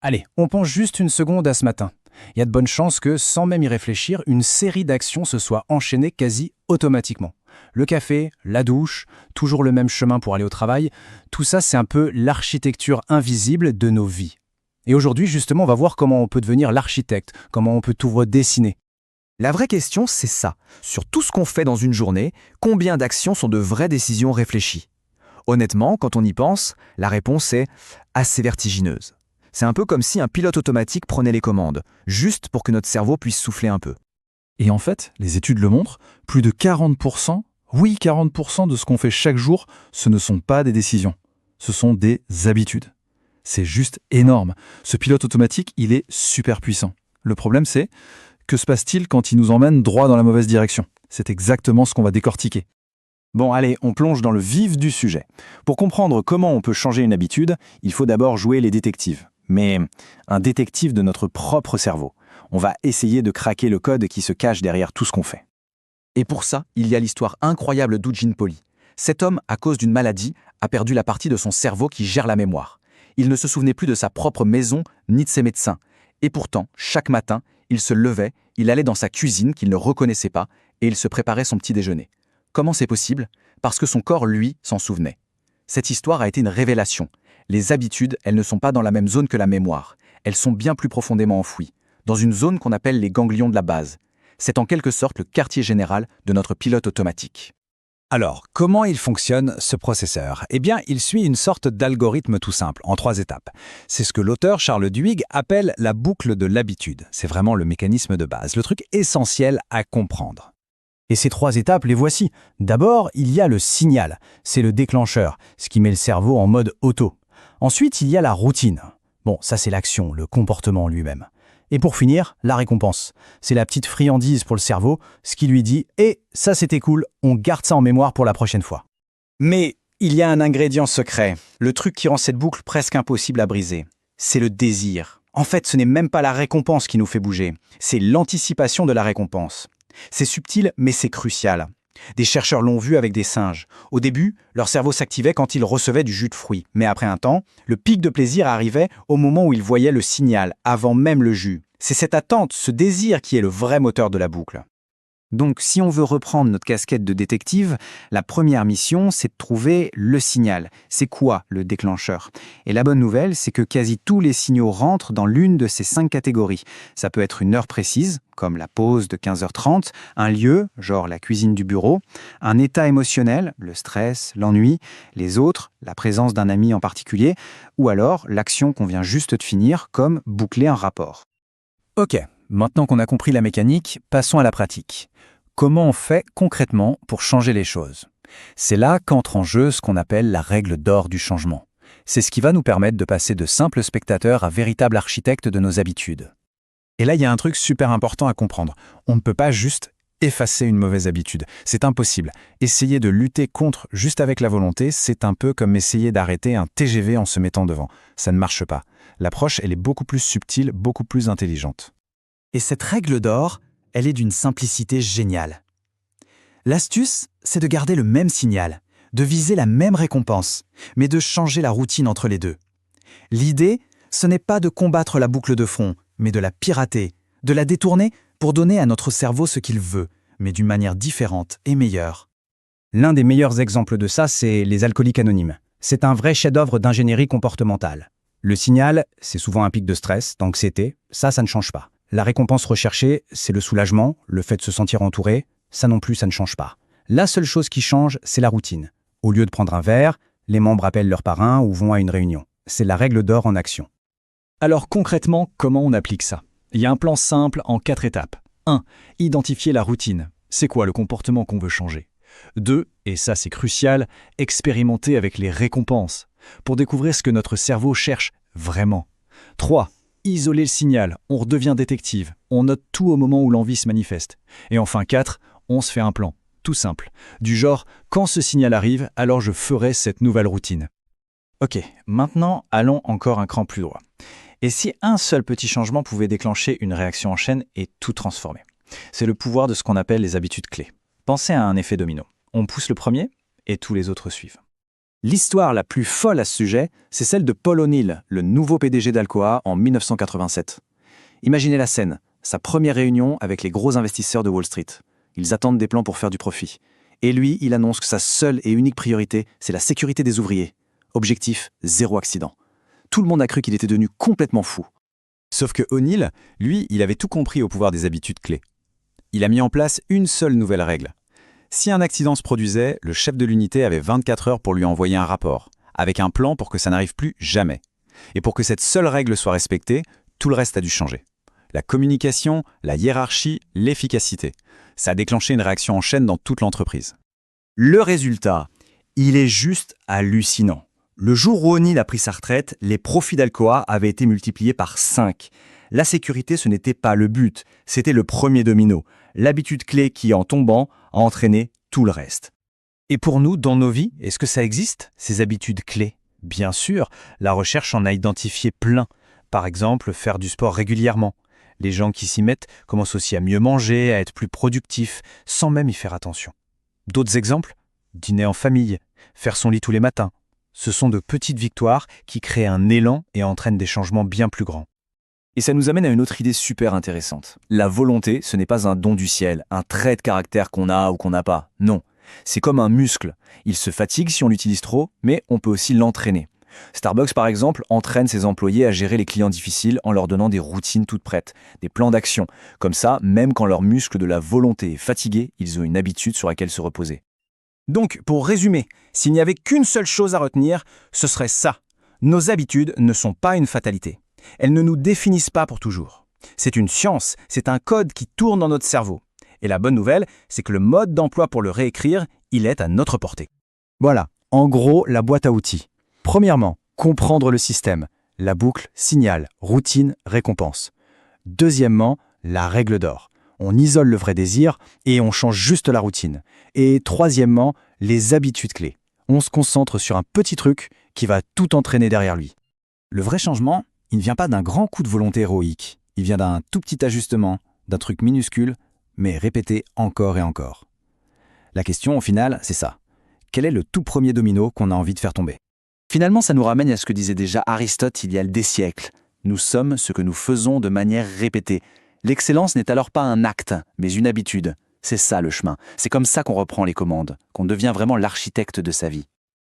Allez, on pense juste une seconde à ce matin. Il y a de bonnes chances que, sans même y réfléchir, une série d'actions se soit enchaînée quasi automatiquement. Le café, la douche, toujours le même chemin pour aller au travail, tout ça c'est un peu l'architecture invisible de nos vies. Et aujourd'hui justement on va voir comment on peut devenir l'architecte, comment on peut tout redessiner. La vraie question, c'est ça. Sur tout ce qu'on fait dans une journée, combien d'actions sont de vraies décisions réfléchies? Honnêtement, quand on y pense, la réponse est assez vertigineuse. C'est un peu comme si un pilote automatique prenait les commandes, juste pour que notre cerveau puisse souffler un peu. Et en fait, les études le montrent, plus de 40%, oui 40% de ce qu'on fait chaque jour, ce ne sont pas des décisions, ce sont des habitudes. C'est juste énorme. Ce pilote automatique, il est super puissant. Le problème c'est, que se passe-t-il quand il nous emmène droit dans la mauvaise direction? C'est exactement ce qu'on va décortiquer. Bon allez, on plonge dans le vif du sujet. Pour comprendre comment on peut changer une habitude, il faut d'abord jouer les détectives. Mais un détective de notre propre cerveau. On va essayer de craquer le code qui se cache derrière tout ce qu'on fait. Et pour ça, il y a l'histoire incroyable d'Eugene Poli. Cet homme, à cause d'une maladie, a perdu la partie de son cerveau qui gère la mémoire. Il ne se souvenait plus de sa propre maison ni de ses médecins. Et pourtant, chaque matin, il se levait, il allait dans sa cuisine qu'il ne reconnaissait pas et il se préparait son petit déjeuner. Comment c'est possible? Parce que son corps, lui, s'en souvenait. Cette histoire a été une révélation. Les habitudes, elles ne sont pas dans la même zone que la mémoire. Elles sont bien plus profondément enfouies, dans une zone qu'on appelle les ganglions de la base. C'est en quelque sorte le quartier général de notre pilote automatique. Alors, comment il fonctionne ce processeur? Eh bien, il suit une sorte d'algorithme tout simple, en 3 étapes. C'est ce que l'auteur Charles Duhigg appelle la boucle de l'habitude. C'est vraiment le mécanisme de base, le truc essentiel à comprendre. Et ces 3 étapes, les voici. D'abord, il y a le signal. C'est le déclencheur, ce qui met le cerveau en mode auto. Ensuite, il y a la routine. Bon, ça c'est l'action, le comportement lui-même. Et pour finir, la récompense. C'est la petite friandise pour le cerveau, ce qui lui dit « Eh, ça c'était cool, on garde ça en mémoire pour la prochaine fois ». Mais il y a un ingrédient secret, le truc qui rend cette boucle presque impossible à briser. C'est le désir. En fait, ce n'est même pas la récompense qui nous fait bouger, c'est l'anticipation de la récompense. C'est subtil, mais c'est crucial. Des chercheurs l'ont vu avec des singes. Au début, leur cerveau s'activait quand ils recevaient du jus de fruits. Mais après un temps, le pic de plaisir arrivait au moment où ils voyaient le signal, avant même le jus. C'est cette attente, ce désir qui est le vrai moteur de la boucle. Donc, si on veut reprendre notre casquette de détective, la première mission, c'est de trouver le signal. C'est quoi le déclencheur? Et la bonne nouvelle, c'est que quasi tous les signaux rentrent dans l'une de ces 5 catégories. Ça peut être une heure précise, comme la pause de 15h30, un lieu, genre la cuisine du bureau, un état émotionnel, le stress, l'ennui, les autres, la présence d'un ami en particulier, ou alors l'action qu'on vient juste de finir, comme boucler un rapport. Ok, maintenant qu'on a compris la mécanique, passons à la pratique. Comment on fait concrètement pour changer les choses? C'est là qu'entre en jeu ce qu'on appelle la règle d'or du changement. C'est ce qui va nous permettre de passer de simples spectateurs à véritables architectes de nos habitudes. Et là, il y a un truc super important à comprendre. On ne peut pas juste effacer une mauvaise habitude. C'est impossible. Essayer de lutter contre juste avec la volonté, c'est un peu comme essayer d'arrêter un TGV en se mettant devant. Ça ne marche pas. L'approche, elle est beaucoup plus subtile, beaucoup plus intelligente. Et cette règle d'or, elle est d'une simplicité géniale. L'astuce, c'est de garder le même signal, de viser la même récompense, mais de changer la routine entre les deux. L'idée, ce n'est pas de combattre la boucle de fond, mais de la pirater, de la détourner pour donner à notre cerveau ce qu'il veut, mais d'une manière différente et meilleure. L'un des meilleurs exemples de ça, c'est les alcooliques anonymes. C'est un vrai chef-d'œuvre d'ingénierie comportementale. Le signal, c'est souvent un pic de stress, d'anxiété, ça ne change pas. La récompense recherchée, c'est le soulagement, le fait de se sentir entouré, ça non plus, ça ne change pas. La seule chose qui change, c'est la routine. Au lieu de prendre un verre, les membres appellent leur parrain ou vont à une réunion. C'est la règle d'or en action. Alors concrètement, comment on applique ça? Il y a un plan simple en 4 étapes. 1. Identifier la routine. C'est quoi le comportement qu'on veut changer? 2. Et ça c'est crucial, expérimenter avec les récompenses, pour découvrir ce que notre cerveau cherche vraiment. 3. Isoler le signal, on redevient détective, on note tout au moment où l'envie se manifeste. Et enfin 4, on se fait un plan, tout simple, du genre « quand ce signal arrive, alors je ferai cette nouvelle routine ». Ok, maintenant allons encore un cran plus droit. Et si un seul petit changement pouvait déclencher une réaction en chaîne et tout transformer? C'est le pouvoir de ce qu'on appelle les habitudes clés. Pensez à un effet domino. On pousse le premier et tous les autres suivent. L'histoire la plus folle à ce sujet, c'est celle de Paul O'Neill, le nouveau PDG d'Alcoa en 1987. Imaginez la scène, sa première réunion avec les gros investisseurs de Wall Street. Ils attendent des plans pour faire du profit. Et lui, il annonce que sa seule et unique priorité, c'est la sécurité des ouvriers. Objectif, 0 accident. Tout le monde a cru qu'il était devenu complètement fou. Sauf que O'Neill, lui, il avait tout compris au pouvoir des habitudes clés. Il a mis en place une seule nouvelle règle. Si un accident se produisait, le chef de l'unité avait 24 heures pour lui envoyer un rapport, avec un plan pour que ça n'arrive plus jamais. Et pour que cette seule règle soit respectée, tout le reste a dû changer. La communication, la hiérarchie, l'efficacité. Ça a déclenché une réaction en chaîne dans toute l'entreprise. Le résultat, il est juste hallucinant. Le jour où O'Neill a pris sa retraite, les profits d'Alcoa avaient été multipliés par 5. La sécurité, ce n'était pas le but, c'était le premier domino. L'habitude clé qui, en tombant, a entraîné tout le reste. Et pour nous, dans nos vies, est-ce que ça existe, ces habitudes clés? Bien sûr, la recherche en a identifié plein. Par exemple, faire du sport régulièrement. Les gens qui s'y mettent commencent aussi à mieux manger, à être plus productifs, sans même y faire attention. D'autres exemples? Dîner en famille, faire son lit tous les matins. Ce sont de petites victoires qui créent un élan et entraînent des changements bien plus grands. Et ça nous amène à une autre idée super intéressante. La volonté, ce n'est pas un don du ciel, un trait de caractère qu'on a ou qu'on n'a pas. Non, c'est comme un muscle. Il se fatigue si on l'utilise trop, mais on peut aussi l'entraîner. Starbucks, par exemple, entraîne ses employés à gérer les clients difficiles en leur donnant des routines toutes prêtes, des plans d'action. Comme ça, même quand leur muscle de la volonté est fatigué, ils ont une habitude sur laquelle se reposer. Donc, pour résumer, s'il n'y avait qu'une seule chose à retenir, ce serait ça. Nos habitudes ne sont pas une fatalité. Elles ne nous définissent pas pour toujours. C'est une science, c'est un code qui tourne dans notre cerveau. Et la bonne nouvelle, c'est que le mode d'emploi pour le réécrire, il est à notre portée. Voilà, en gros, la boîte à outils. Premièrement, comprendre le système. La boucle, signal, routine, récompense. Deuxièmement, la règle d'or. On isole le vrai désir et on change juste la routine. Et troisièmement, les habitudes clés. On se concentre sur un petit truc qui va tout entraîner derrière lui. Le vrai changement, il ne vient pas d'un grand coup de volonté héroïque. Il vient d'un tout petit ajustement, d'un truc minuscule, mais répété encore et encore. La question, au final, c'est ça. Quel est le tout premier domino qu'on a envie de faire tomber? Finalement, ça nous ramène à ce que disait déjà Aristote il y a des siècles. Nous sommes ce que nous faisons de manière répétée. L'excellence n'est alors pas un acte, mais une habitude. C'est ça le chemin. C'est comme ça qu'on reprend les commandes, qu'on devient vraiment l'architecte de sa vie.